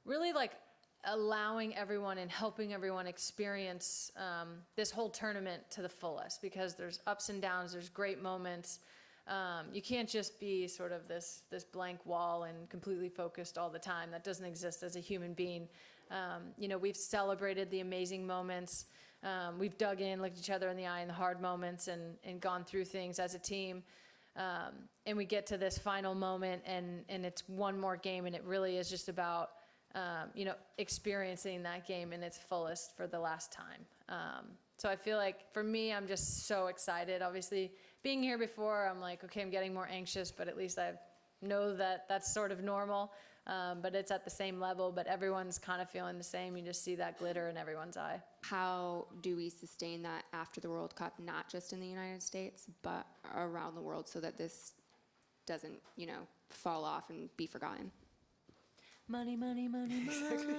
really like allowing everyone and helping everyone experience this whole tournament to the fullest, because there's ups and downs, there's great moments. You can't just be sort of this blank wall and completely focused all the time. That doesn't exist as a human being. You know, we've celebrated the amazing moments. We've dug in, looked each other in the eye in the hard moments, and gone through things as a team. And we get to this final moment, and it's one more game, and it really is just about, you know, experiencing that game in its fullest for the last time. So I feel like for me, I'm just so excited. Obviously, being here before, I'm like, okay, I'm getting more anxious, but at least I know that that's sort of normal. But it's at the same level, but everyone's kind of feeling the same. You just see that glitter in everyone's eye. How do we sustain that after the World Cup, not just in the United States, but around the world, so that this doesn't, you know, fall off and be forgotten? Money, money, money,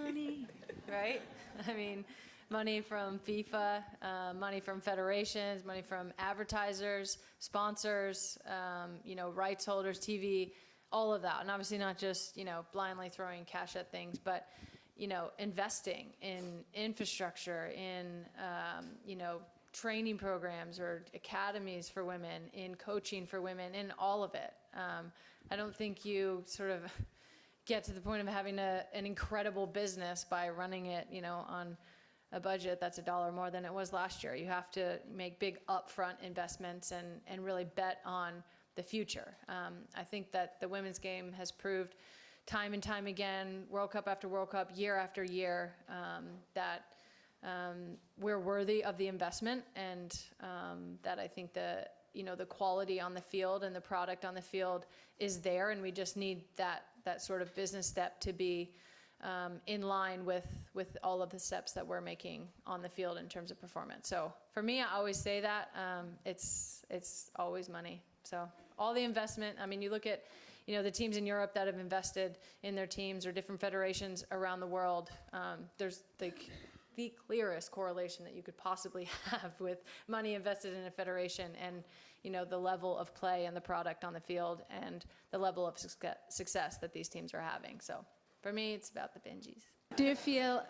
money, right? I mean, money from FIFA, money from federations, money from advertisers, sponsors, you know, rights holders, TV, all of that. And obviously not just, you know, blindly throwing cash at things, but, you know, investing in infrastructure, in, you know, training programs or academies for women, in coaching for women, in all of it. I don't think you sort of get to the point of having an incredible business by running it, you know, on a budget that's $1 more than it was last year. You have to make big upfront investments and really bet on the future. I think that the women's game has proved time and time again, World Cup after World Cup, year after year, that we're worthy of the investment, and that I think the, you know, the quality on the field and the product on the field is there, and we just need that sort of business step to be in line with all of the steps that we're making on the field in terms of performance. So for me, I always say that it's always money. So all the investment, I mean, you look at, you know, the teams in Europe that have invested in their teams, or different federations around the world, there's the clearest correlation that you could possibly have with money invested in a federation and, you know, the level of play and the product on the field and the level of success that these teams are having. So for me, it's about the Benjis. Do you feel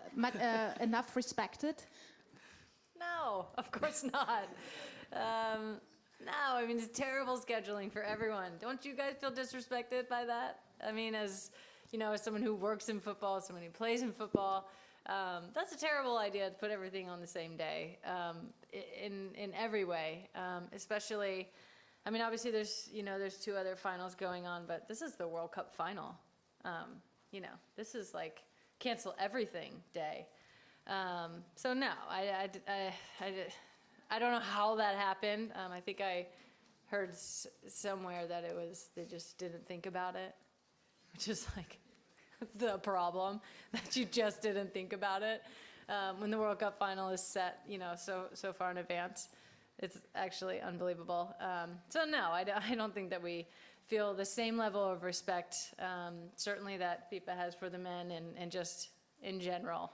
enough respected? No, of course not. No, I mean, it's terrible scheduling for everyone. Don't you guys feel disrespected by that? I mean, as, you know, as someone who works in football, someone who plays in football, that's a terrible idea to put everything on the same day, in every way, especially, I mean, obviously there's, you know, there's 2 other finals going on, but this is the World Cup final. You know, this is like cancel everything day. So no, I don't know how that happened. I think I heard somewhere that it was, they just didn't think about it, which is like the problem, that you just didn't think about it. When the World Cup final is set, you know, so far in advance, it's actually unbelievable. So no, I don't think that we feel the same level of respect, certainly that FIFA has for the men, and just in general.